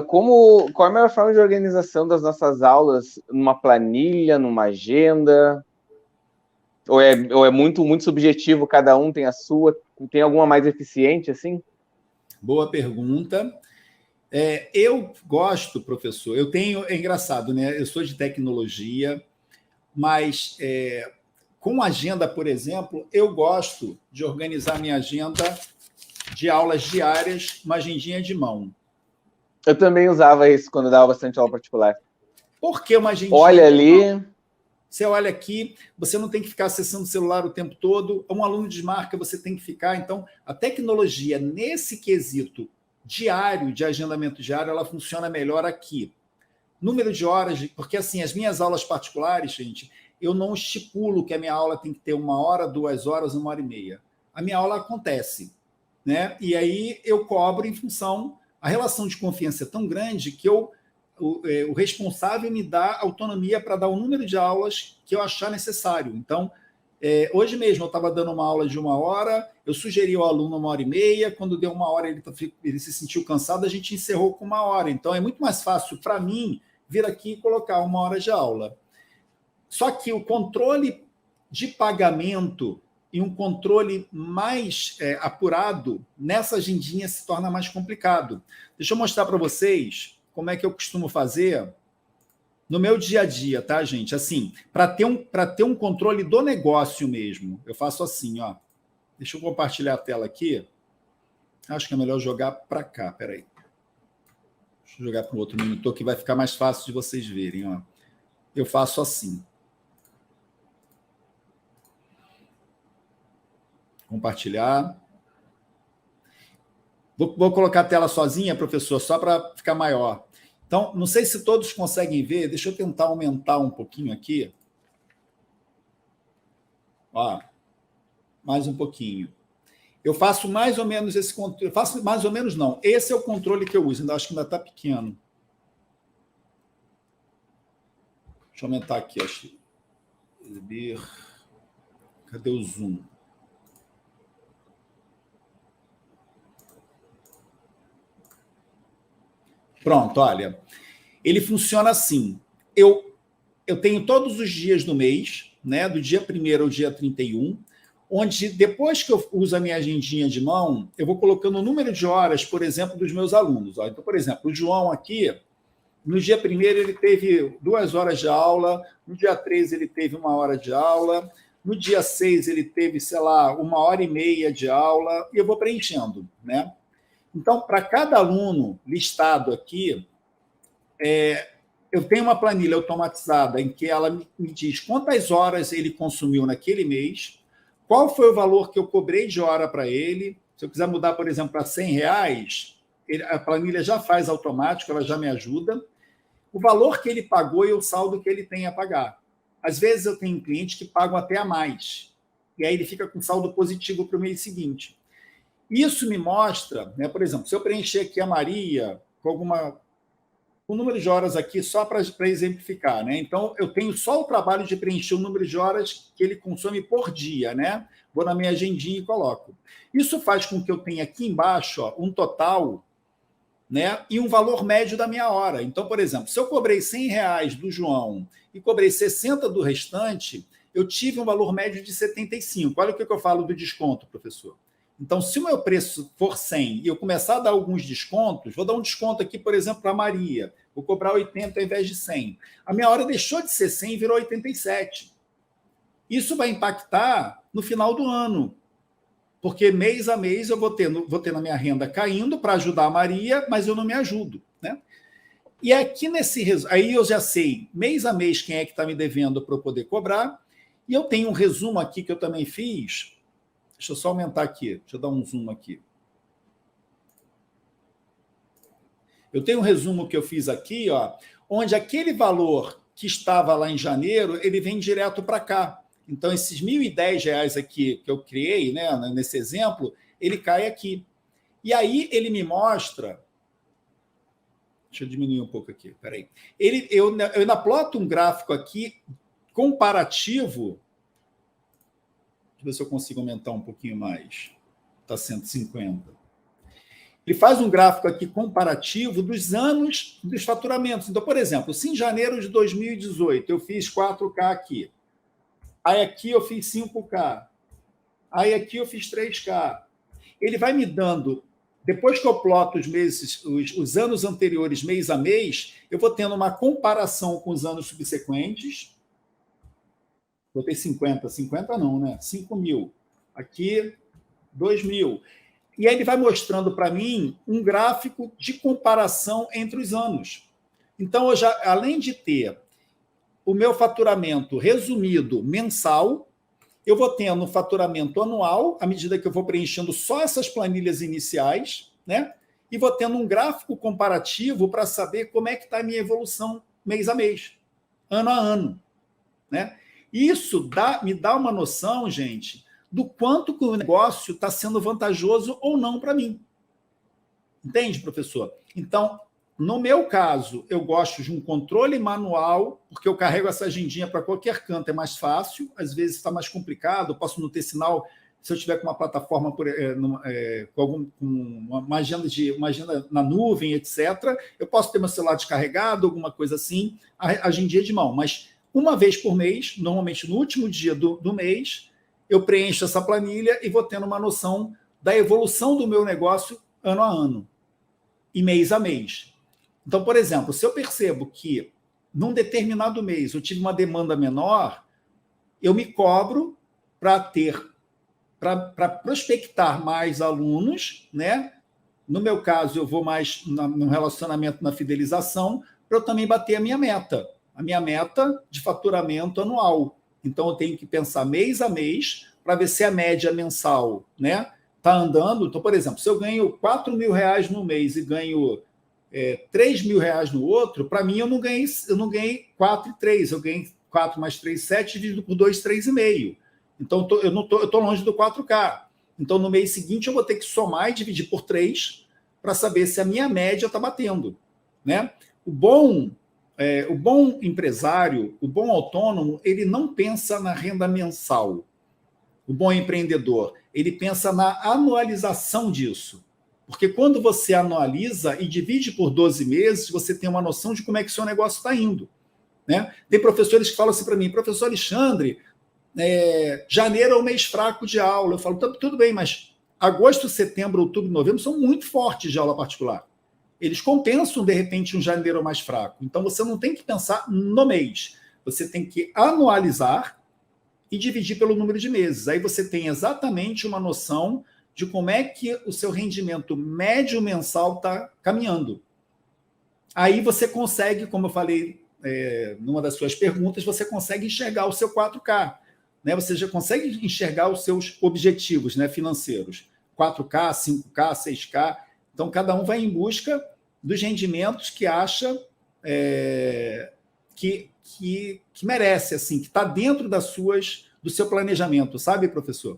qual é a melhor forma de organização das nossas aulas? Numa planilha, numa agenda? Ou é muito, muito subjetivo, cada um tem a sua? Tem alguma mais eficiente, assim? Boa pergunta. Eu gosto, professor, é engraçado, né? Eu sou de tecnologia, mas com agenda, por exemplo, eu gosto de organizar minha agenda de aulas diárias, uma agendinha de mão. Eu também usava isso quando dava bastante aula particular. Por que uma agendinha Olha de ali... mão? Você olha aqui, você não tem que ficar acessando o celular o tempo todo. Um aluno desmarca, você tem que ficar. Então, a tecnologia, nesse quesito diário, de agendamento diário, ela funciona melhor aqui. Número de horas, porque assim, as minhas aulas particulares, gente, eu não estipulo que a minha aula tem que ter 1 hora, 2 horas, 1 hora e meia. A minha aula acontece, né? E aí eu cobro em função... A relação de confiança é tão grande que o responsável me dá autonomia para dar o número de aulas que eu achar necessário. Então, hoje mesmo eu estava dando uma aula de 1 hora, eu sugeri ao aluno 1 hora e meia, quando deu 1 hora ele se sentiu cansado, a gente encerrou com 1 hora. Então, é muito mais fácil para mim vir aqui e colocar 1 hora de aula. Só que o controle de pagamento e um controle mais apurado nessa agendinha se torna mais complicado. Deixa eu mostrar para vocês como é que eu costumo fazer no meu dia a dia, tá, gente? Assim, para ter um controle do negócio mesmo, eu faço assim, ó. Deixa eu compartilhar a tela aqui. Acho que é melhor jogar para cá, peraí. Deixa eu jogar para o outro monitor que vai ficar mais fácil de vocês verem, ó. Eu faço assim. Compartilhar. Vou colocar a tela sozinha, professor, só para ficar maior. Então, não sei se todos conseguem ver, deixa eu tentar aumentar um pouquinho aqui. Ó, mais um pouquinho. Eu faço mais ou menos esse controle. Faço mais ou menos, não. Esse é o controle que eu uso, ainda acho que ainda está pequeno. Deixa eu aumentar aqui, acho. Cadê o zoom? Pronto, olha. Ele funciona assim. Eu tenho todos os dias do mês, né, do dia 1º ao dia 31, onde depois que eu uso a minha agendinha de mão, eu vou colocando o número de horas, por exemplo, dos meus alunos. Então, por exemplo, o João aqui, no dia 1º ele teve 2 horas de aula, no dia 3 ele teve 1 hora de aula, no dia 6 ele teve, sei lá, 1 hora e meia de aula, e eu vou preenchendo, né? Então, para cada aluno listado aqui, eu tenho uma planilha automatizada em que ela me diz quantas horas ele consumiu naquele mês, qual foi o valor que eu cobrei de hora para ele. Se eu quiser mudar, por exemplo, para R$ 100, a planilha já faz automático, ela já me ajuda. O valor que ele pagou e o saldo que ele tem a pagar. Às vezes eu tenho clientes que pagam até a mais, e aí ele fica com saldo positivo para o mês seguinte. Isso me mostra, né, por exemplo, se eu preencher aqui a Maria com o número de horas aqui só para exemplificar, né? Então, eu tenho só o trabalho de preencher o número de horas que ele consome por dia, né? Vou na minha agendinha e coloco. Isso faz com que eu tenha aqui embaixo, ó, um total, né, e um valor médio da minha hora. Então, por exemplo, se eu cobrei R$ 100 do João e cobrei 60 do restante, eu tive um valor médio de 75. Olha o que eu falo do desconto, professor. Então, se o meu preço for 100 e eu começar a dar alguns descontos, vou dar um desconto aqui, por exemplo, para a Maria, vou cobrar 80 ao invés de 100. A minha hora deixou de ser 100 e virou 87. Isso vai impactar no final do ano, porque mês a mês eu vou ter na minha renda caindo para ajudar a Maria, mas eu não me ajudo, né? E aqui aí eu já sei mês a mês quem é que está me devendo para eu poder cobrar, e eu tenho um resumo aqui que eu também fiz. Deixa eu só aumentar aqui, deixa eu dar um zoom aqui. Eu tenho um resumo que eu fiz aqui, ó, onde aquele valor que estava lá em janeiro, ele vem direto para cá. Então, esses R$ 1.010 aqui que eu criei, né, nesse exemplo, ele cai aqui. E aí ele me mostra... Deixa eu diminuir um pouco aqui, peraí. Eu ainda ploto um gráfico aqui comparativo. Deixa eu ver se eu consigo aumentar um pouquinho mais. Está 150. ele faz um gráfico aqui comparativo dos anos dos faturamentos. Então, por exemplo, se em janeiro de 2018 eu fiz 4K aqui, aí aqui eu fiz 5K, aí aqui eu fiz 3K, ele vai me dando, depois que eu ploto os meses, os anos anteriores, mês a mês, eu vou tendo uma comparação com os anos subsequentes. Botei 50, 50 não, né? 5 mil. Aqui, 2 mil. E aí ele vai mostrando para mim um gráfico de comparação entre os anos. Então, eu já, além de ter o meu faturamento resumido mensal, eu vou tendo um faturamento anual, à medida que eu vou preenchendo só essas planilhas iniciais, né? E vou tendo um gráfico comparativo para saber como é que está a minha evolução mês a mês, ano a ano, né? Isso me dá uma noção, gente, do quanto que o negócio está sendo vantajoso ou não para mim. Entende, professor? Então, no meu caso, eu gosto de um controle manual, porque eu carrego essa agendinha para qualquer canto, é mais fácil. Às vezes está mais complicado, eu posso não ter sinal. Se eu tiver com uma plataforma, com uma agenda na nuvem, etc., eu posso ter meu celular descarregado, alguma coisa assim, a agendinha de mão. Mas uma vez por mês, normalmente no último dia do mês, eu preencho essa planilha e vou tendo uma noção da evolução do meu negócio ano a ano e mês a mês. Então, por exemplo, se eu percebo que num determinado mês eu tive uma demanda menor, eu me cobro para prospectar mais alunos, né? No meu caso, eu vou mais no relacionamento, na fidelização, para eu também bater a minha meta de faturamento anual. Então, eu tenho que pensar mês a mês para ver se a média mensal, né, está andando. Então, por exemplo, se eu ganho R$4.000 no mês e ganho R$3.000 no outro, para mim eu não ganhei 4 e 3, eu ganhei 4 mais 3, 7, dividido por 2, 3,5. Então, eu estou longe do 4K. Então, no mês seguinte, eu vou ter que somar e dividir por 3 para saber se a minha média está batendo, né? O bom empresário, o bom autônomo, ele não pensa na renda mensal. O bom empreendedor, ele pensa na anualização disso. Porque quando você anualiza e divide por 12 meses, você tem uma noção de como é que o seu negócio está indo, né? Tem professores que falam assim para mim, professor Alexandre, janeiro é o mês fraco de aula. Eu falo, tudo bem, mas agosto, setembro, outubro, novembro são muito fortes de aula particular. Eles compensam, de repente, um janeiro mais fraco. Então, você não tem que pensar no mês. Você tem que anualizar e dividir pelo número de meses. Aí você tem exatamente uma noção de como é que o seu rendimento médio mensal está caminhando. Aí você consegue, como eu falei numa das suas perguntas, você consegue enxergar o seu 4K. Né? Você já consegue enxergar os seus objetivos, né, financeiros. 4K, 5K, 6K. Então, cada um vai em busca dos rendimentos que acha que merece, assim, que está dentro do seu planejamento, sabe, professor?